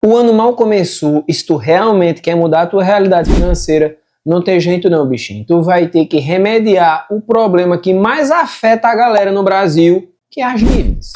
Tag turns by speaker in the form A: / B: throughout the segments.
A: O ano mal começou, se tu realmente quer mudar a tua realidade financeira, não tem jeito não, bichinho. Tu vai ter que remediar o problema que mais afeta a galera no Brasil, que é as dívidas.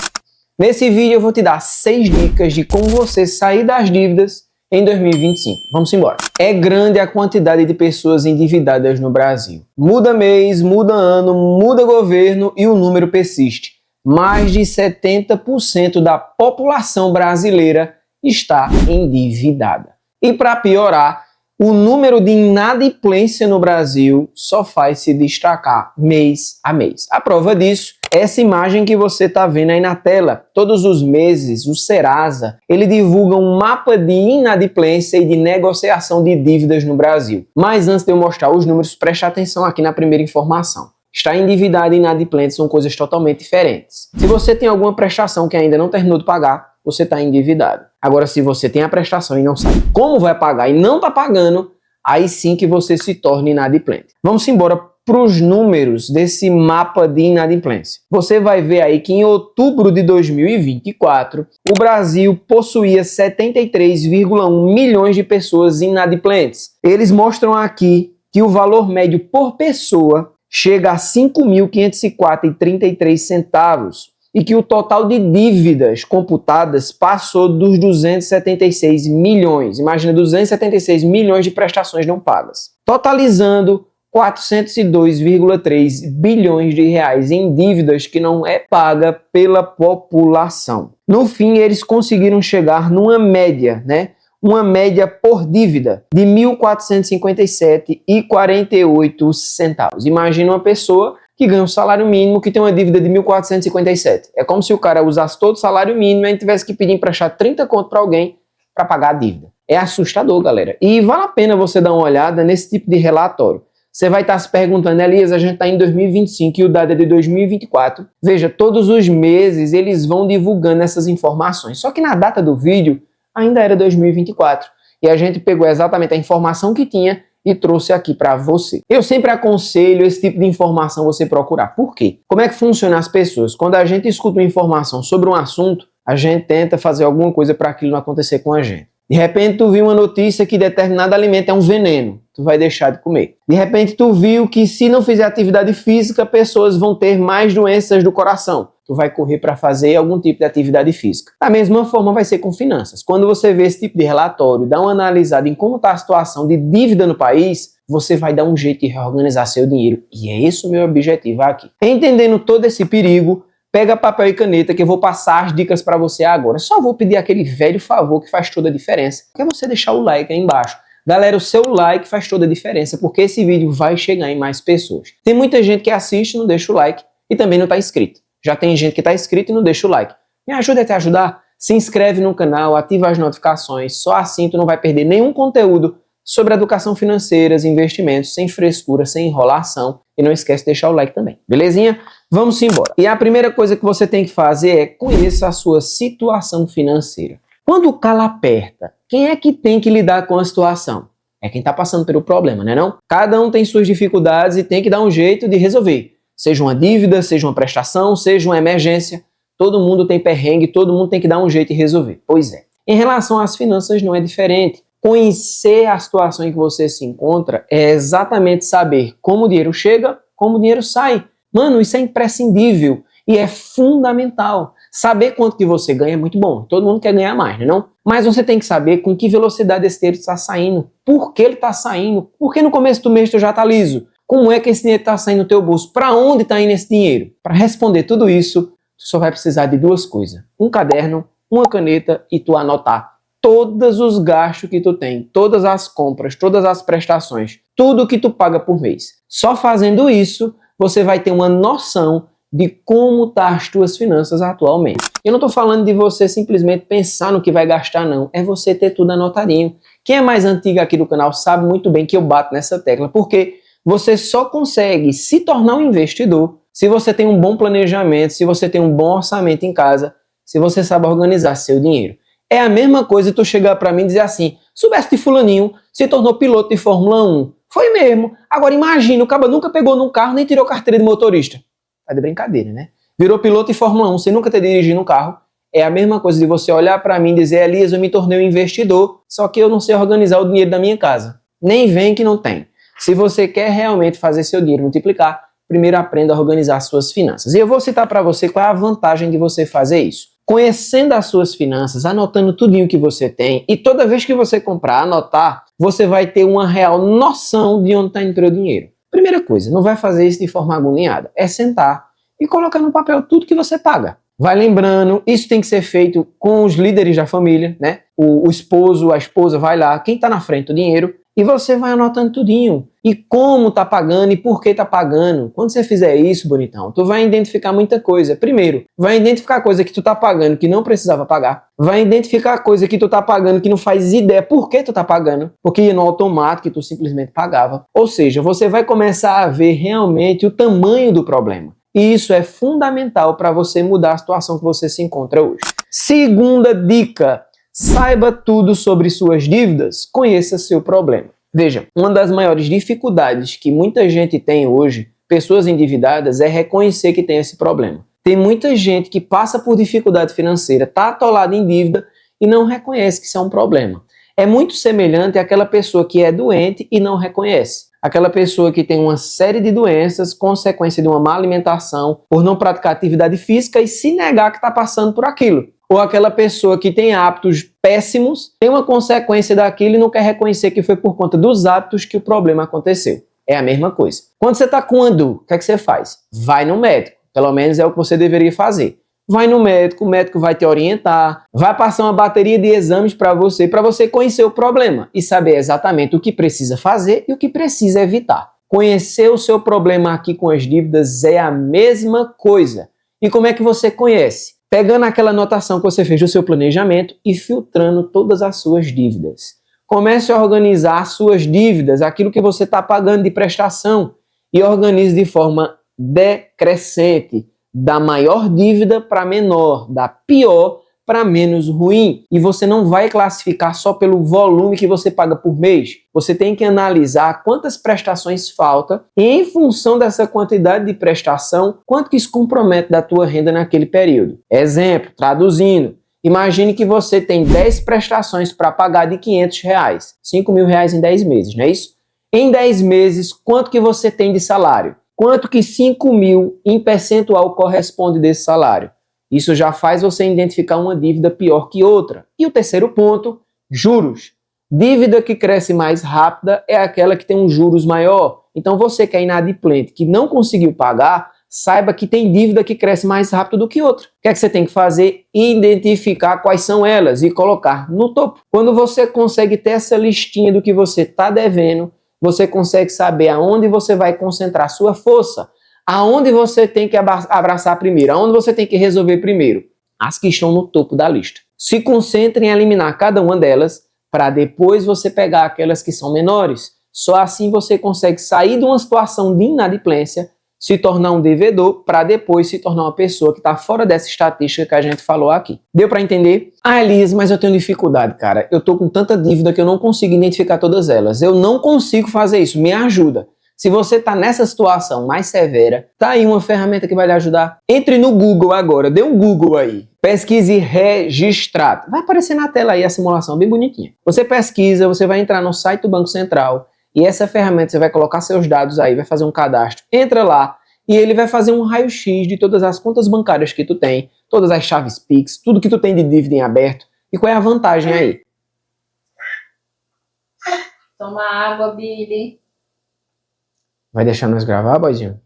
A: Nesse vídeo eu vou te dar 6 dicas de como você sair das dívidas em 2025. Vamos embora. É grande a quantidade de pessoas endividadas no Brasil. Muda mês, muda ano, muda governo e o número persiste. Mais de 70% da população brasileira está endividada. E para piorar, o número de inadimplência no Brasil só faz se destacar mês a mês. A prova disso é essa imagem que você está vendo aí na tela. Todos os meses, o Serasa, ele divulga um mapa de inadimplência e de negociação de dívidas no Brasil. Mas antes de eu mostrar os números, preste atenção aqui na primeira informação. Estar endividado e inadimplente são coisas totalmente diferentes. Se você tem alguma prestação que ainda não terminou de pagar, você está endividado. Agora, se você tem a prestação e não sabe como vai pagar e não está pagando, aí sim que você se torna inadimplente. Vamos embora para os números desse mapa de inadimplência. Você vai ver aí que em outubro de 2024, o Brasil possuía 73,1 milhões de pessoas inadimplentes. Eles mostram aqui que o valor médio por pessoa chega a R$ 5.504,33 e que o total de dívidas computadas passou dos 276 milhões. Imagina, 276 milhões de prestações não pagas, totalizando 402,3 bilhões de reais em dívidas que não é paga pela população. No fim, eles conseguiram chegar numa média, uma média por dívida de R$ 1.457,48. Imagina uma pessoa que ganha um salário mínimo que tem uma dívida de 1.457. É como se o cara usasse todo o salário mínimo e tivesse que pedir emprestar 30 conto para alguém para pagar a dívida. É assustador, galera. E vale a pena você dar uma olhada nesse tipo de relatório. Você vai estar se perguntando, Elias, a gente está em 2025 e o dado é de 2024. Veja, todos os meses eles vão divulgando essas informações. Só que na data do vídeo ainda era 2024. E a gente pegou exatamente a informação que tinha e trouxe aqui para você. Eu sempre aconselho esse tipo de informação você procurar. Por quê? Como é que funcionam as pessoas? Quando a gente escuta uma informação sobre um assunto, a gente tenta fazer alguma coisa para aquilo não acontecer com a gente. De repente tu viu uma notícia que determinado alimento é um veneno, tu vai deixar de comer. De repente tu viu que se não fizer atividade física, pessoas vão ter mais doenças do coração. Tu vai correr para fazer algum tipo de atividade física. Da mesma forma vai ser com finanças. Quando você vê esse tipo de relatório, dá uma analisada em como está a situação de dívida no país, você vai dar um jeito de reorganizar seu dinheiro. E é esse o meu objetivo aqui. Entendendo todo esse perigo, pega papel e caneta que eu vou passar as dicas para você agora. Só vou pedir aquele velho favor que faz toda a diferença, que é você deixar o like aí embaixo. Galera, o seu like faz toda a diferença, porque esse vídeo vai chegar em mais pessoas. Tem muita gente que assiste e não deixa o like e também não está inscrito. Já tem gente que está inscrito e não deixa o like. Me ajuda a te ajudar? Se inscreve no canal, ativa as notificações, só assim tu não vai perder nenhum conteúdo sobre educação financeira, investimentos, sem frescura, sem enrolação. E não esquece de deixar o like também, belezinha? Vamos embora. E a primeira coisa que você tem que fazer é conhecer a sua situação financeira. Quando o calo aperta, quem é que tem que lidar com a situação? É quem está passando pelo problema, né não? Cada um tem suas dificuldades e tem que dar um jeito de resolver. Seja uma dívida, seja uma prestação, seja uma emergência, todo mundo tem perrengue, todo mundo tem que dar um jeito de resolver. Pois é. Em relação às finanças não é diferente. Conhecer a situação em que você se encontra é exatamente saber como o dinheiro chega, como o dinheiro sai. Mano, isso é imprescindível e é fundamental. Saber quanto que você ganha é muito bom. Todo mundo quer ganhar mais, né não? Mas você tem que saber com que velocidade esse dinheiro está saindo. Por que ele está saindo? Por que no começo do mês tu já está liso? Como é que esse dinheiro está saindo do teu bolso? Para onde está indo esse dinheiro? Para responder tudo isso, tu só vai precisar de duas coisas. Um caderno, uma caneta e tu anotar todos os gastos que tu tem, todas as compras, todas as prestações, tudo que tu paga por mês. Só fazendo isso, você vai ter uma noção de como tá as tuas finanças atualmente. Eu não estou falando de você simplesmente pensar no que vai gastar, não. É você ter tudo anotadinho. Quem é mais antigo aqui do canal sabe muito bem que eu bato nessa tecla, porque você só consegue se tornar um investidor se você tem um bom planejamento, se você tem um bom orçamento em casa, se você sabe organizar seu dinheiro. É a mesma coisa tu chegar para mim e dizer assim, soubesse de fulaninho, se tornou piloto de Fórmula 1. Foi mesmo. Agora imagina, o cara nunca pegou num carro nem tirou carteira de motorista. Tá de brincadeira, né? Virou piloto de Fórmula 1 sem nunca ter dirigido um carro. É a mesma coisa de você olhar para mim e dizer, Elias, eu me tornei um investidor, só que eu não sei organizar o dinheiro da minha casa. Nem vem que não tem. Se você quer realmente fazer seu dinheiro multiplicar, primeiro aprenda a organizar suas finanças. E eu vou citar para você qual é a vantagem de você fazer isso. Conhecendo as suas finanças, anotando tudinho que você tem, e toda vez que você comprar, anotar, você vai ter uma real noção de onde está indo o seu dinheiro. Primeira coisa, não vai fazer isso de forma agoniada, é sentar e colocar no papel tudo que você paga. Vai lembrando, isso tem que ser feito com os líderes da família, né? O esposo, a esposa vai lá, quem está na frente do dinheiro, e você vai anotando tudinho. E como tá pagando e por que tá pagando. Quando você fizer isso, bonitão, tu vai identificar muita coisa. Primeiro, vai identificar coisa que tu tá pagando que não precisava pagar. Vai identificar coisa que tu tá pagando que não faz ideia por que tu tá pagando. Porque ia no automático que tu simplesmente pagava. Ou seja, você vai começar a ver realmente o tamanho do problema. E isso é fundamental para você mudar a situação que você se encontra hoje. Segunda dica. Saiba tudo sobre suas dívidas, conheça seu problema. Veja, uma das maiores dificuldades que muita gente tem hoje, pessoas endividadas, é reconhecer que tem esse problema. Tem muita gente que passa por dificuldade financeira, está atolada em dívida e não reconhece que isso é um problema. É muito semelhante àquela pessoa que é doente e não reconhece. Aquela pessoa que tem uma série de doenças, consequência de uma má alimentação, por não praticar atividade física e se negar que está passando por aquilo. Ou aquela pessoa que tem hábitos péssimos, tem uma consequência daquilo e não quer reconhecer que foi por conta dos hábitos que o problema aconteceu. É a mesma coisa. Quando você está com uma dor, o que é que você faz? Vai no médico. Pelo menos é o que você deveria fazer. Vai no médico, o médico vai te orientar, vai passar uma bateria de exames para você conhecer o problema e saber exatamente o que precisa fazer e o que precisa evitar. Conhecer o seu problema aqui com as dívidas é a mesma coisa. E como é que você conhece? Pegando aquela anotação que você fez do seu planejamento e filtrando todas as suas dívidas. Comece a organizar as suas dívidas, aquilo que você está pagando de prestação, e organize de forma decrescente, da maior dívida para menor, da pior para menos ruim. E você não vai classificar só pelo volume que você paga por mês. Você tem que analisar quantas prestações faltam e, em função dessa quantidade de prestação, quanto que isso compromete da tua renda naquele período. Exemplo, traduzindo, imagine que você tem 10 prestações para pagar de R$500, R$5.000 em 10 meses, não é isso? Em 10 meses, quanto que você tem de salário? Quanto que 5.000 em percentual corresponde desse salário? Isso já faz você identificar uma dívida pior que outra. E o terceiro ponto, juros. Dívida que cresce mais rápida é aquela que tem um juros maior. Então você que é inadimplente, que não conseguiu pagar, saiba que tem dívida que cresce mais rápido do que outra. O que é que você tem que fazer? Identificar quais são elas e colocar no topo. Quando você consegue ter essa listinha do que você está devendo, você consegue saber aonde você vai concentrar sua força. Aonde você tem que abraçar primeiro? Aonde você tem que resolver primeiro? As que estão no topo da lista. Se concentre em eliminar cada uma delas para depois você pegar aquelas que são menores. Só assim você consegue sair de uma situação de inadimplência, se tornar um devedor, para depois se tornar uma pessoa que está fora dessa estatística que a gente falou aqui. Deu para entender? Ah, Elias, mas eu tenho dificuldade, cara. Eu tô com tanta dívida que eu não consigo identificar todas elas. Eu não consigo fazer isso. Me ajuda. Se você está nessa situação mais severa, tá aí uma ferramenta que vai lhe ajudar. Entre no Google agora, dê um Google aí. Pesquise registrado. Vai aparecer na tela aí a simulação bem bonitinha. Você pesquisa, você vai entrar no site do Banco Central e essa ferramenta você vai colocar seus dados aí, vai fazer um cadastro. Entra lá e ele vai fazer um raio-x de todas as contas bancárias que tu tem, todas as chaves Pix, tudo que tu tem de dívida em aberto. E qual é a vantagem aí?
B: Toma água, Billy.
A: Vai deixar nós gravar, boizinho?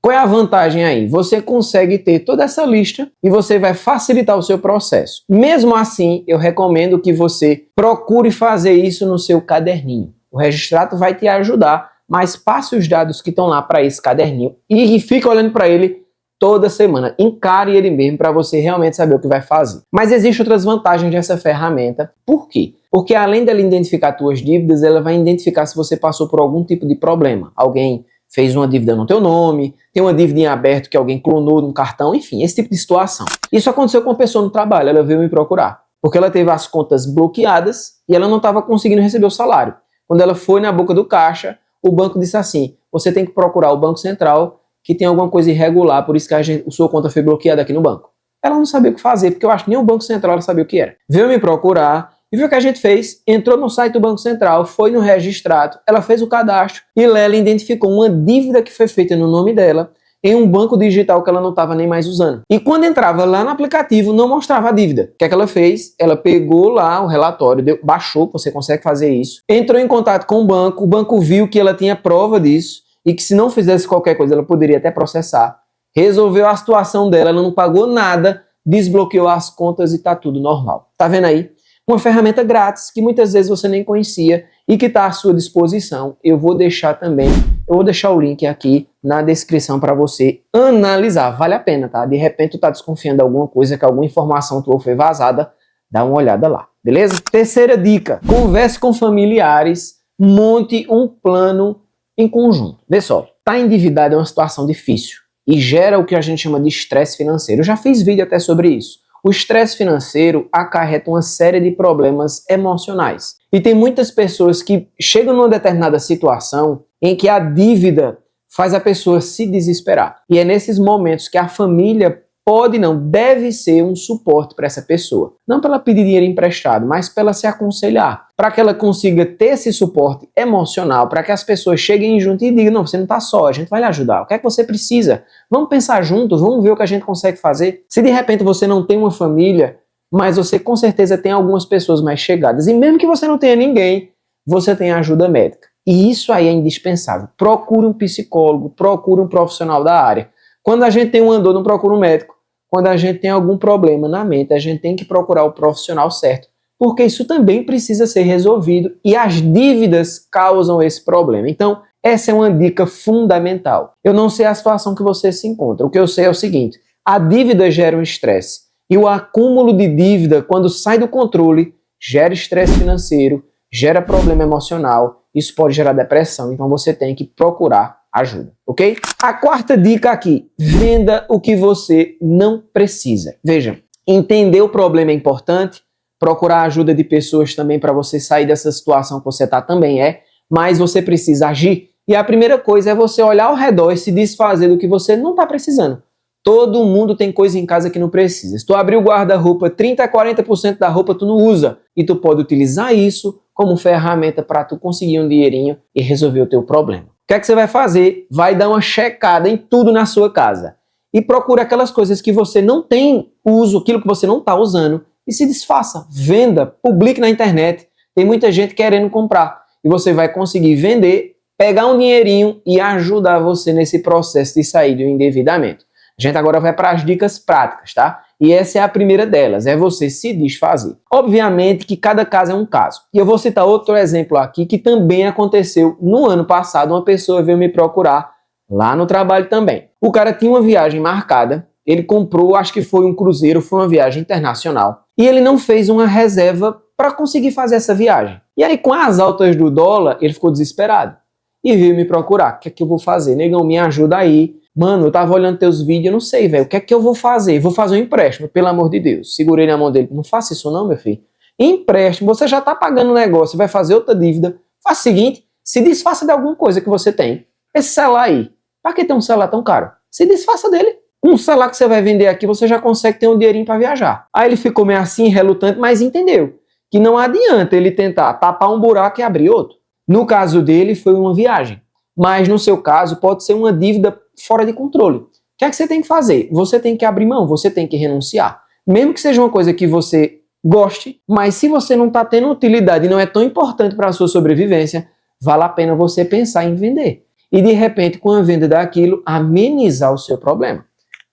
A: Qual é a vantagem aí? Você consegue ter toda essa lista e você vai facilitar o seu processo. Mesmo assim, eu recomendo que você procure fazer isso no seu caderninho. O registrado vai te ajudar, mas passe os dados que estão lá para esse caderninho e fique olhando para ele toda semana. Encare ele mesmo para você realmente saber o que vai fazer. Mas existem outras vantagens dessa ferramenta. Por quê? Porque além dela identificar suas dívidas, ela vai identificar se você passou por algum tipo de problema. Alguém fez uma dívida no teu nome, tem uma dívida em aberto que alguém clonou num cartão, enfim, esse tipo de situação. Isso aconteceu com uma pessoa no trabalho, ela veio me procurar, porque ela teve as contas bloqueadas e ela não estava conseguindo receber o salário. Quando ela foi na boca do caixa, o banco disse assim, você tem que procurar o Banco Central, que tem alguma coisa irregular, por isso que a sua conta foi bloqueada aqui no banco. Ela não sabia o que fazer, porque eu acho que nem o Banco Central ela sabia o que era. Veio me procurar e viu o que a gente fez, entrou no site do Banco Central, foi no registrado, ela fez o cadastro e lá ela identificou uma dívida que foi feita no nome dela em um banco digital que ela não estava nem mais usando. E quando entrava lá no aplicativo, não mostrava a dívida. O que é que ela fez? Ela pegou lá o relatório, baixou, você consegue fazer isso, entrou em contato com o banco viu que ela tinha prova disso e que se não fizesse qualquer coisa, ela poderia até processar. Resolveu a situação dela, ela não pagou nada, desbloqueou as contas e tá tudo normal. Tá vendo aí? Uma ferramenta grátis que muitas vezes você nem conhecia e que está à sua disposição. Eu vou deixar o link aqui na descrição para você analisar. Vale a pena, tá? De repente tu tá desconfiando de alguma coisa, que alguma informação tua foi vazada, dá uma olhada lá, beleza? Terceira dica, converse com familiares, monte um plano em conjunto. Vê só, tá endividado é uma situação difícil e gera o que a gente chama de estresse financeiro. Eu já fiz vídeo até sobre isso. O estresse financeiro acarreta uma série de problemas emocionais. E tem muitas pessoas que chegam numa determinada situação em que a dívida faz a pessoa se desesperar. E é nesses momentos que a família deve ser um suporte para essa pessoa. Não para ela pedir dinheiro emprestado, mas para ela se aconselhar. Para que ela consiga ter esse suporte emocional, para que as pessoas cheguem junto e digam, não, você não está só, a gente vai lhe ajudar. O que é que você precisa? Vamos pensar juntos, vamos ver o que a gente consegue fazer. Se de repente você não tem uma família, mas você com certeza tem algumas pessoas mais chegadas, e mesmo que você não tenha ninguém, você tem ajuda médica. E isso aí é indispensável. Procure um psicólogo, procure um profissional da área. Quando a gente tem uma dor, não procura um médico. Quando a gente tem algum problema na mente, a gente tem que procurar o profissional certo, porque isso também precisa ser resolvido e as dívidas causam esse problema. Então, essa é uma dica fundamental. Eu não sei a situação que você se encontra. O que eu sei é o seguinte, a dívida gera um estresse e o acúmulo de dívida, quando sai do controle, gera estresse financeiro, gera problema emocional, isso pode gerar depressão, então você tem que procurar ajuda, ok? A quarta dica aqui, venda o que você não precisa. Veja, entender o problema é importante, procurar a ajuda de pessoas também para você sair dessa situação que você está também mas você precisa agir. E a primeira coisa é você olhar ao redor e se desfazer do que você não está precisando. Todo mundo tem coisa em casa que não precisa. Se tu abrir o guarda-roupa, 30% a 40% da roupa tu não usa. E tu pode utilizar isso como ferramenta para tu conseguir um dinheirinho e resolver o teu problema. O que é que você vai fazer? Vai dar uma checada em tudo na sua casa. E procura aquelas coisas que você não tem uso, aquilo que você não está usando, e se desfaça. Venda, publique na internet. Tem muita gente querendo comprar. E você vai conseguir vender, pegar um dinheirinho e ajudar você nesse processo de sair do endividamento. A gente agora vai para as dicas práticas, tá? E essa é a primeira delas, é você se desfazer. Obviamente que cada caso é um caso. E eu vou citar outro exemplo aqui que também aconteceu no ano passado. Uma pessoa veio me procurar lá no trabalho também. O cara tinha uma viagem marcada, ele comprou, acho que foi um cruzeiro, foi uma viagem internacional. E ele não fez uma reserva para conseguir fazer essa viagem. E aí com as altas do dólar, ele ficou desesperado. E veio me procurar. O que é que eu vou fazer? Negão, me ajuda aí. Mano, eu tava olhando teus vídeos, eu não sei, velho, o que é que eu vou fazer? Vou fazer um empréstimo, pelo amor de Deus. Segurei na mão dele, não faça isso não, meu filho. Empréstimo, você já tá pagando um negócio, vai fazer outra dívida. Faz o seguinte, se desfaça de alguma coisa que você tem. Esse celular aí, pra que ter um celular tão caro? Se desfaça dele. Um celular que você vai vender aqui, você já consegue ter um dinheirinho pra viajar. Aí ele ficou meio assim, relutante, mas entendeu que não adianta ele tentar tapar um buraco e abrir outro. No caso dele, foi uma viagem. Mas no seu caso, pode ser uma dívida fora de controle. O que é que você tem que fazer? Você tem que abrir mão, você tem que renunciar. Mesmo que seja uma coisa que você goste, mas se você não está tendo utilidade e não é tão importante para a sua sobrevivência, vale a pena você pensar em vender. E de repente, com a venda daquilo, amenizar o seu problema.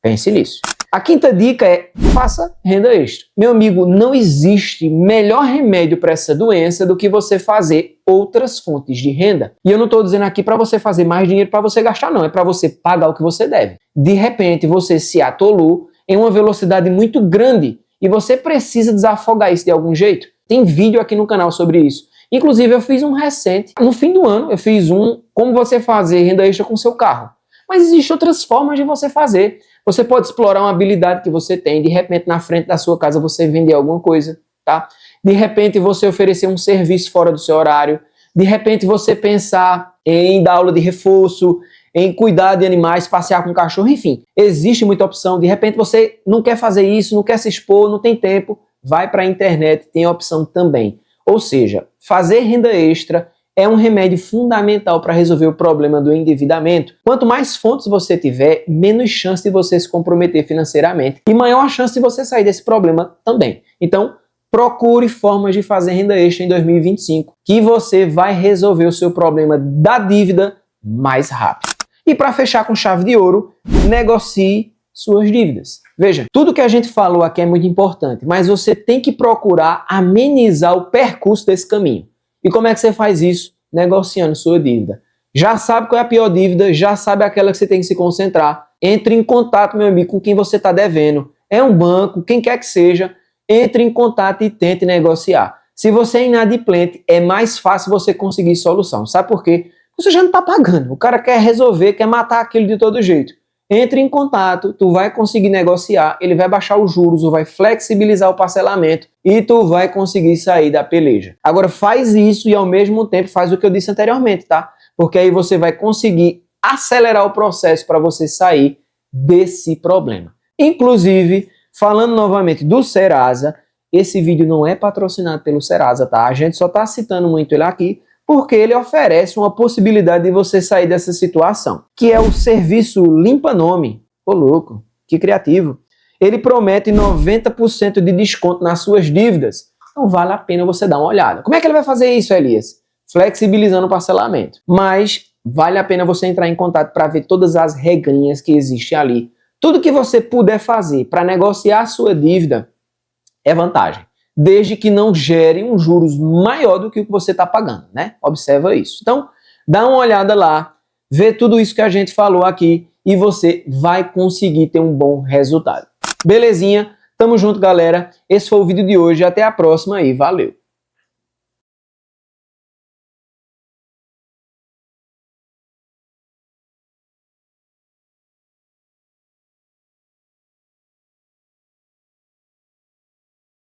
A: Pense nisso. A quinta dica é, faça renda extra. Meu amigo, não existe melhor remédio para essa doença do que você fazer outras fontes de renda. E eu não estou dizendo aqui para você fazer mais dinheiro para você gastar, não. É para você pagar o que você deve. De repente, você se atolou em uma velocidade muito grande e você precisa desafogar isso de algum jeito. Tem vídeo aqui no canal sobre isso. Inclusive, eu fiz um recente. No fim do ano, eu fiz como você fazer renda extra com seu carro. Mas existem outras formas de você fazer. Você pode explorar uma habilidade que você tem, de repente na frente da sua casa você vender alguma coisa, tá? De repente você oferecer um serviço fora do seu horário, de repente você pensar em dar aula de reforço, em cuidar de animais, passear com cachorro, enfim. Existe muita opção. De repente você não quer fazer isso, não quer se expor, não tem tempo, vai para a internet, tem a opção também. Ou seja, fazer renda extra é um remédio fundamental para resolver o problema do endividamento. Quanto mais fontes você tiver, menos chance de você se comprometer financeiramente e maior a chance de você sair desse problema também. Então, procure formas de fazer renda extra em 2025, que você vai resolver o seu problema da dívida mais rápido. E para fechar com chave de ouro, negocie suas dívidas. Veja, tudo que a gente falou aqui é muito importante, mas você tem que procurar amenizar o percurso desse caminho. E como é que você faz isso? Negociando sua dívida. Já sabe qual é a pior dívida, já sabe aquela que você tem que se concentrar. Entre em contato, meu amigo, com quem você está devendo. É um banco, quem quer que seja, entre em contato e tente negociar. Se você é inadimplente, é mais fácil você conseguir solução. Sabe por quê? Você já não está pagando. O cara quer resolver, quer matar aquilo de todo jeito. Entre em contato, tu vai conseguir negociar, ele vai baixar os juros, ou vai flexibilizar o parcelamento e tu vai conseguir sair da peleja. Agora faz isso e ao mesmo tempo faz o que eu disse anteriormente, tá? Porque aí você vai conseguir acelerar o processo para você sair desse problema. Inclusive, falando novamente do Serasa, esse vídeo não é patrocinado pelo Serasa, tá? A gente só está citando muito ele aqui, porque ele oferece uma possibilidade de você sair dessa situação, que é o serviço Limpa Nome. Ô louco, que criativo. Ele promete 90% de desconto nas suas dívidas, então vale a pena você dar uma olhada. Como é que ele vai fazer isso, Elias? Flexibilizando o parcelamento. Mas vale a pena você entrar em contato para ver todas as regrinhas que existem ali. Tudo que você puder fazer para negociar a sua dívida é vantagem, desde que não gere um juros maior do que o que você está pagando, né? Observa isso. Então, dá uma olhada lá, vê tudo isso que a gente falou aqui e você vai conseguir ter um bom resultado. Belezinha? Tamo junto, galera. Esse foi o vídeo de hoje. Até a próxima e valeu!